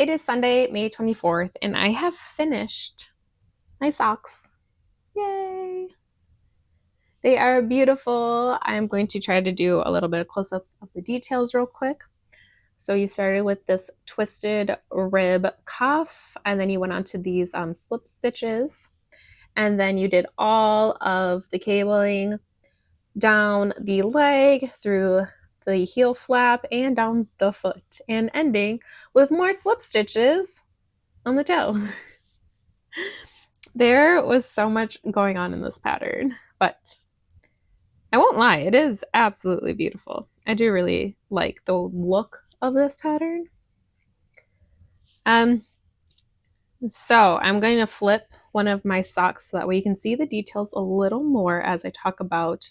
It is Sunday, May 24th, and I have finished my socks. Yay! They are beautiful. I'm going to try to do a little bit of close-ups of the details real quick. So you started with this twisted rib cuff, and then you went on to these slip stitches, and then you did all of the cabling down the leg through the heel flap and down the foot, and ending with more slip stitches on the toe. There was so much going on in this pattern, but I won't lie, it is absolutely beautiful. I do really like the look of this pattern. So I'm going to flip one of my socks so that way you can see the details a little more as I talk about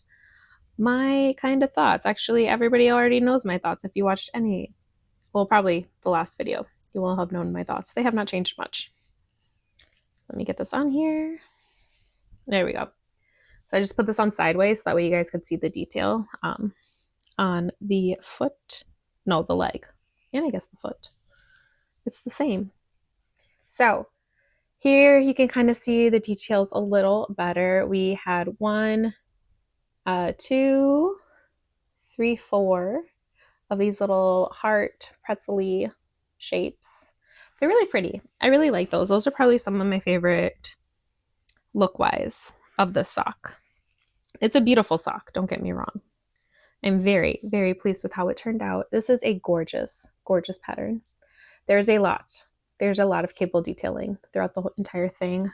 my kind of thoughts. Actually, everybody already knows my thoughts if you watched any, well, probably the last video. You will have known my thoughts. They have not changed much. Let me get this on here. There we go. So I just put this on sideways so that way you guys could see the detail on the foot. No, the leg. And I guess the foot. It's the same. So here you can kind of see the details a little better. We had 1, 2, 3, 4 of these little heart pretzel-y shapes. They're really pretty. I really like those. Those are probably some of my favorite look-wise of this sock. It's a beautiful sock, don't get me wrong. I'm very, very pleased with how it turned out. This is a gorgeous, gorgeous pattern. There's a lot of cable detailing throughout the entire thing.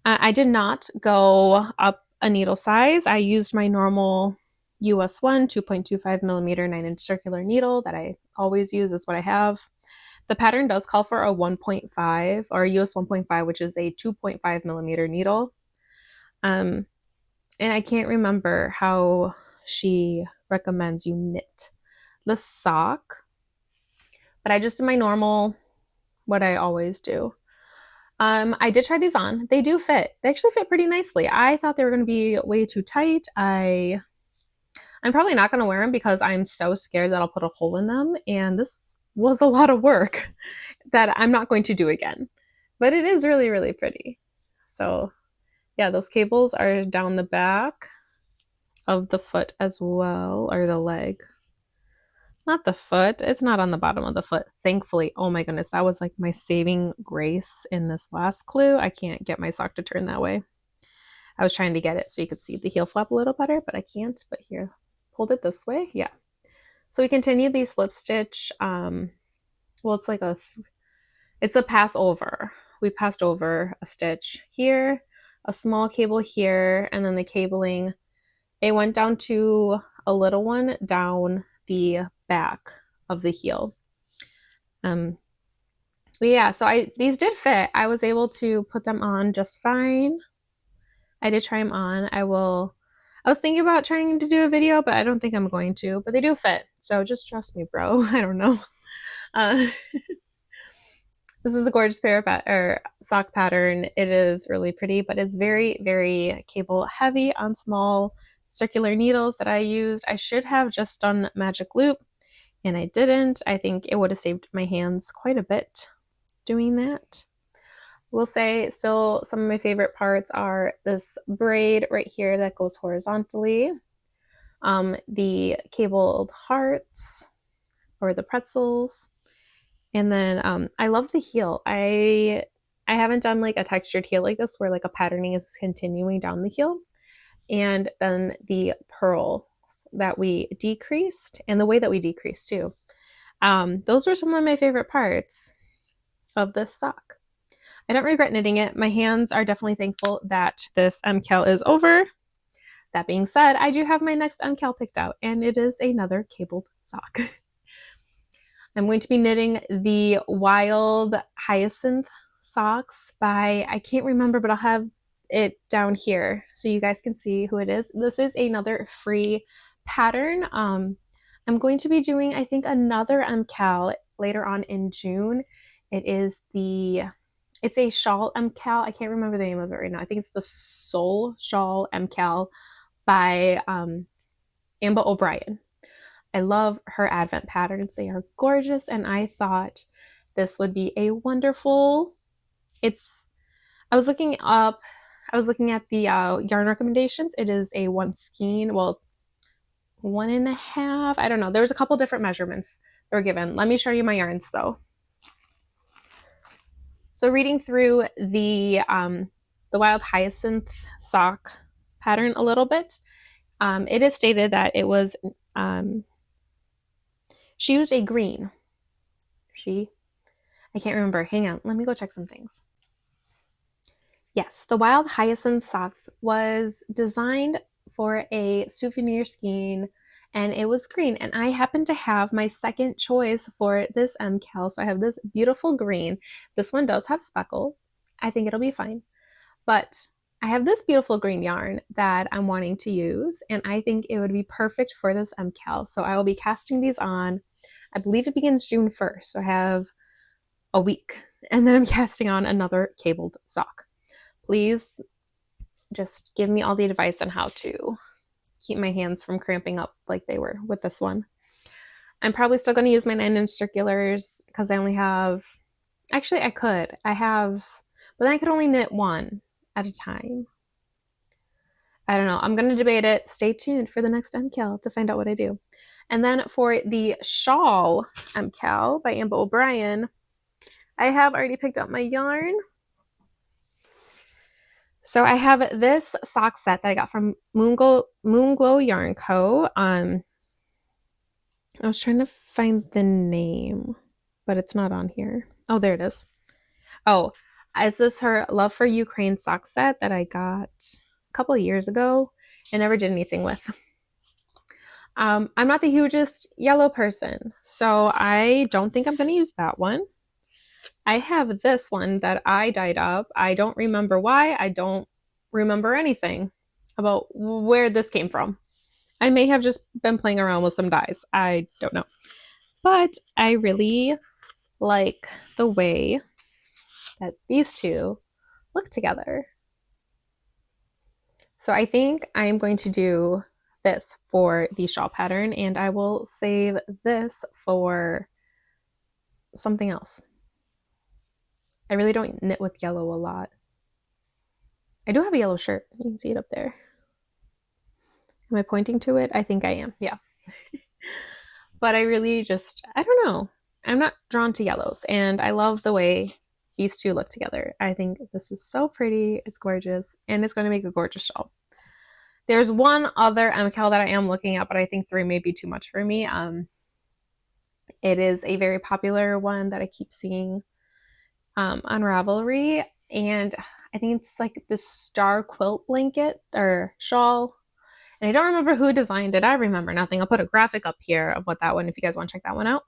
I did not go up a needle size. I used my normal US 1 2.25 millimeter 9-inch circular needle that I always use. Is what I have. The pattern does call for a 1.5 or a US 1.5, which is a 2.5 millimeter needle. And I can't remember how she recommends you knit the sock, but I just did my normal, what I always do. I did try these on. They do fit. They actually fit pretty nicely. I thought they were going to be way too tight. I'm probably not going to wear them because I'm so scared that I'll put a hole in them, and this was a lot of work that I'm not going to do again. But it is really, really pretty. So yeah, those cables are down the back of the foot as well, or the leg. Not the foot. It's not on the bottom of the foot, thankfully. Oh my goodness, that was like my saving grace in this last clue. I can't get my sock to turn that way. I was trying to get it so you could see the heel flap a little better, but I can't. But here, hold it this way. Yeah. So we continued the slip stitch. Well, it's like it's a pass over. We passed over a stitch here, a small cable here, and then the cabling, it went down to a little one down the back of the heel. But yeah, so these did fit. I was able to put them on just fine. I did try them on. I was thinking about trying to do a video, but I don't think I'm going to. But they do fit, so just trust me, bro. I don't know. This is a gorgeous pair of sock pattern. It is really pretty, but it's very, very cable heavy on small circular needles that I used. I should have just done magic loop, and I didn't. I think it would have saved my hands quite a bit doing that. We'll say still some of my favorite parts are this braid right here that goes horizontally, the cabled hearts or the pretzels, and then I love the heel. I haven't done like a textured heel like this where like a patterning is continuing down the heel, and then the pearls that we decreased and the way that we decreased too. Those were some of my favorite parts of this sock. I don't regret knitting it. My hands are definitely thankful that this MKAL is over. That being said, I do have my next MKAL picked out, and it is another cabled sock. I'm going to be knitting the Wild Hyacinth socks by, I can't remember, but I'll have it down here so you guys can see who it is. This is another free pattern. I'm going to be doing, I think, another MKAL later on in June. It's a shawl MKAL. I can't remember the name of it right now. I think it's the Soul Shawl MKAL by Amba O'Brien. I love her advent patterns. They are gorgeous, and I thought this would be a wonderful, I was looking at the yarn recommendations. It is a 1 skein, well, 1.5, I don't know. There was a couple different measurements that were given. Let me show you my yarns though. So reading through the Wild Hyacinth sock pattern a little bit, it is stated that it was, she used a green. I can't remember. Hang on. Let me go check some things. Yes, the Wild Hyacinth socks was designed for a souvenir skein, and it was green. And I happen to have my second choice for this MKAL. So I have this beautiful green. This one does have speckles. I think it'll be fine. But I have this beautiful green yarn that I'm wanting to use, and I think it would be perfect for this MKAL. So I will be casting these on. I believe it begins June 1st. So I have a week, and then I'm casting on another cabled sock. Please just give me all the advice on how to keep my hands from cramping up like they were with this one. I'm probably still going to use my 9-inch circulars because I only have, actually I could, but then I could only knit one at a time. I don't know. I'm going to debate it. Stay tuned for the next MKAL to find out what I do. And then for the shawl MKAL by Amber O'Brien, I have already picked up my yarn. So I have this sock set that I got from Moonglow Yarn Co. I was trying to find the name, but it's not on here. Oh, there it is. Oh, is this her Love for Ukraine sock set that I got a couple of years ago and never did anything with. I'm not the hugest yellow person, so I don't think I'm going to use that one. I have this one that I dyed up. I don't remember why. I don't remember anything about where this came from. I may have just been playing around with some dyes. I don't know. But I really like the way that these two look together. So I think I'm going to do this for the shawl pattern, and I will save this for something else. I really don't knit with yellow a lot. I do have a yellow shirt. You can see it up there. Am I pointing to it? I think I am. Yeah. But I really just, I don't know. I'm not drawn to yellows, and I love the way these two look together. I think this is so pretty. It's gorgeous, and it's going to make a gorgeous shawl. There's one other MKAL that I am looking at, but I think 3 may be too much for me. It is a very popular one that I keep seeing on Ravelry, and I think it's like the star quilt blanket or shawl. And I don't remember who designed it. I remember nothing. I'll put a graphic up here of what that one, if you guys want to check that one out.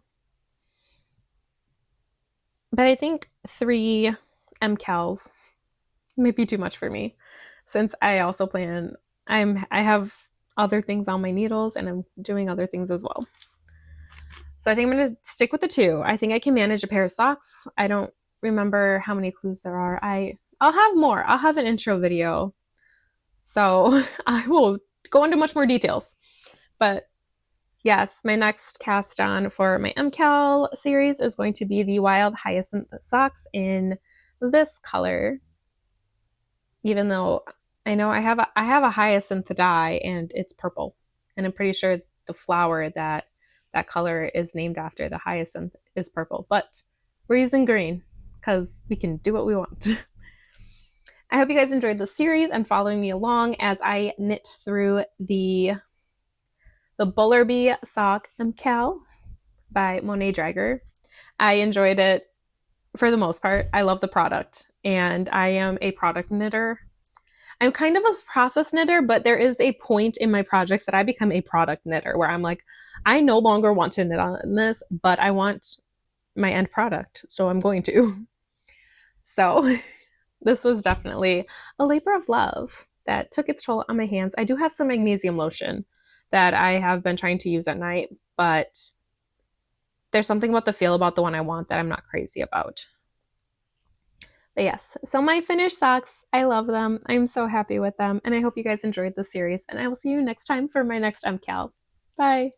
But I think 3 MKALs may be too much for me, since I also plan, I have other things on my needles, and I'm doing other things as well. So I think I'm going to stick with the 2. I think I can manage a pair of socks. I don't remember how many clues there are. I'll have more. I'll have an intro video. So I will go into much more details. But yes, my next cast on for my MKAL series is going to be the Wild Hyacinth socks in this color. Even though I know I have a hyacinth dye and it's purple. And I'm pretty sure the flower that color is named after, the hyacinth, is purple. But we're using green because we can do what we want. I hope you guys enjoyed the series and following me along as I knit through the Bullerby sock MKAL by Mone Dräger. I enjoyed it for the most part. I love the product, and I am a product knitter. I'm kind of a process knitter, but there is a point in my projects that I become a product knitter where I'm like, I no longer want to knit on this, but I want my end product, so I'm going to. So this was definitely a labor of love that took its toll on my hands. I do have some magnesium lotion that I have been trying to use at night, but there's something about the feel about the one I want that I'm not crazy about. But yes, so my finished socks, I love them. I'm so happy with them, and I hope you guys enjoyed the series, and I will see you next time for my next MKAL. Bye!